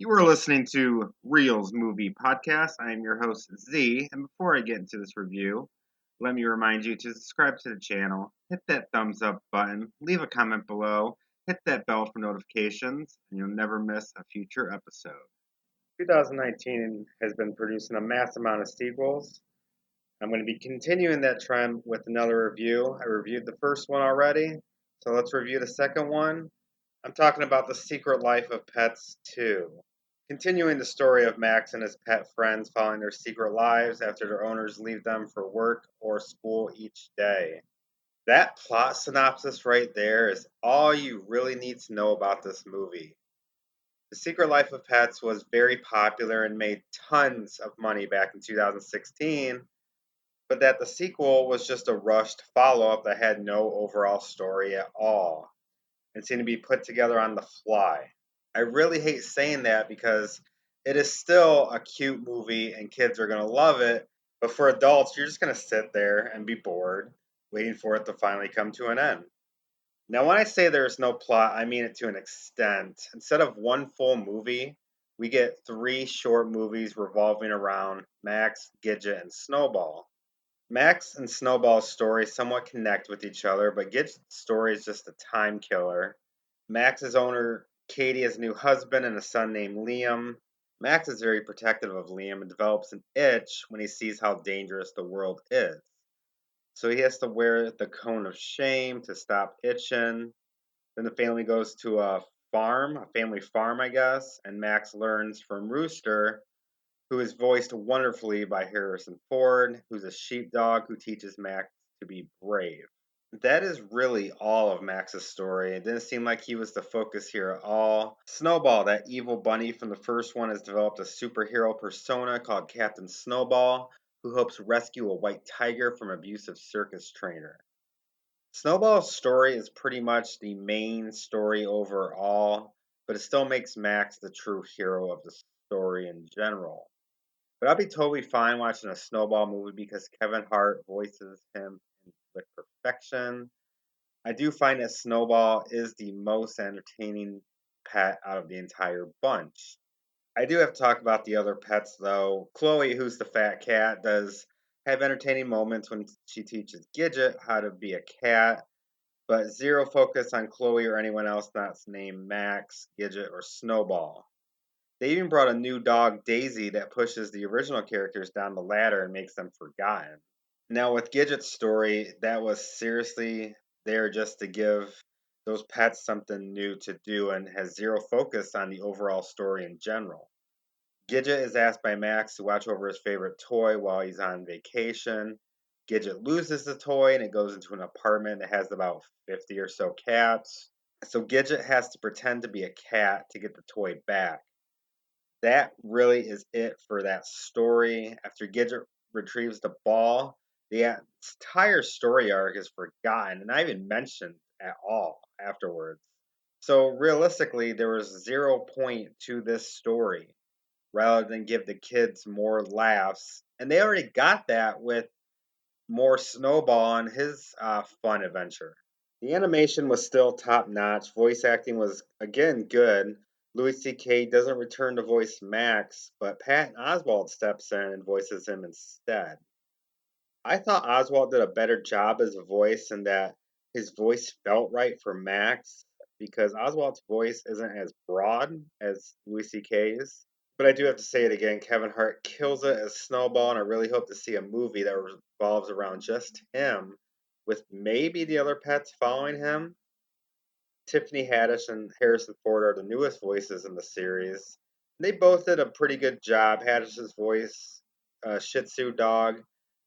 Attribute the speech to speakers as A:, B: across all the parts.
A: You are listening to Reels Movie Podcast. I am your host, Z, and before I get into this review, let me remind you to subscribe to the channel, hit that thumbs up button, leave a comment below, hit that bell for notifications, and you'll never miss a future episode. 2019 has been producing a mass amount of sequels. I'm going to be continuing that trend with another review. I reviewed the first one already, so let's review the second one. I'm talking about The Secret Life of Pets 2. Continuing the story of Max and his pet friends following their secret lives after their owners leave them for work or school each day. That plot synopsis right there is all you really need to know about this movie. The Secret Life of Pets was very popular and made tons of money back in 2016, but that the sequel was just a rushed follow up that had no overall story at all and seemed to be put together on the fly. I really hate saying that because it is still a cute movie and kids are going to love it, but for adults, you're just going to sit there and be bored, waiting for it to finally come to an end. Now, when I say there's no plot, I mean it to an extent. Instead of one full movie, we get three short movies revolving around Max, Gidget, and Snowball. Max and Snowball's story somewhat connect with each other, but Gidget's story is just a time killer. Max's owner, Katie, has a new husband and a son named Liam. Max is very protective of Liam and develops an itch when he sees how dangerous the world is. So he has to wear the cone of shame to stop itching. Then the family goes to a farm, a family farm, I guess, and Max learns from Rooster, who is voiced wonderfully by Harrison Ford, who's a sheepdog who teaches Max to be brave. That is really all of Max's story. It didn't seem like he was the focus here at all. Snowball, that evil bunny from the first one, has developed a superhero persona called Captain Snowball, who hopes to rescue a white tiger from an abusive circus trainer. Snowball's story is pretty much the main story overall, but it still makes Max the true hero of the story in general. But I'll be totally fine watching a Snowball movie because Kevin Hart voices him with perfection. I do find that Snowball is the most entertaining pet out of the entire bunch. I do have to talk about the other pets though. Chloe, who's the fat cat, does have entertaining moments when she teaches Gidget how to be a cat, but zero focus on Chloe or anyone else not named Max, Gidget, or Snowball. They even brought a new dog, Daisy, that pushes the original characters down the ladder and makes them forgotten. Now, with Gidget's story, that was seriously there just to give those pets something new to do and has zero focus on the overall story in general. Gidget is asked by Max to watch over his favorite toy while he's on vacation. Gidget loses the toy and it goes into an apartment that has about 50 or so cats. So Gidget has to pretend to be a cat to get the toy back. That really is it for that story. After Gidget retrieves the ball, the entire story arc is forgotten and not even mentioned at all afterwards. So realistically, there was 0 point to this story rather than give the kids more laughs. And they already got that with more Snowball and his fun adventure. The animation was still top notch. Voice acting was again good. Louis C.K. doesn't return to voice Max, but Patton Oswalt steps in and voices him instead. I thought Oswalt did a better job as a voice and that his voice felt right for Max because Oswalt's voice isn't as broad as Louis C.K.'s. But I do have to say it again, Kevin Hart kills it as Snowball, and I really hope to see a movie that revolves around just him, with maybe the other pets following him. Tiffany Haddish and Harrison Ford are the newest voices in the series. They both did a pretty good job. Haddish's voice, Shih Tzu dog,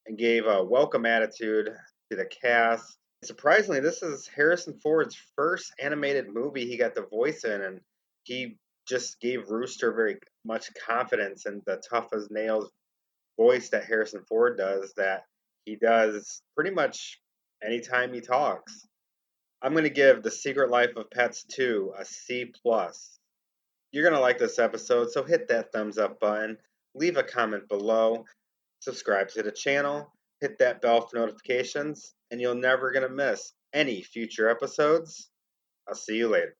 A: and gave a welcome attitude to the cast. Surprisingly, this is Harrison Ford's first animated movie he got the voice in, and he just gave Rooster very much confidence in the tough as nails voice that Harrison Ford does, that he does pretty much anytime he talks. I'm going to give The Secret Life of Pets 2 a C+. plus. You're going to like this episode, so hit that thumbs up button, leave a comment below, subscribe to the channel, hit that bell for notifications, and you're never going to miss any future episodes. I'll see you later.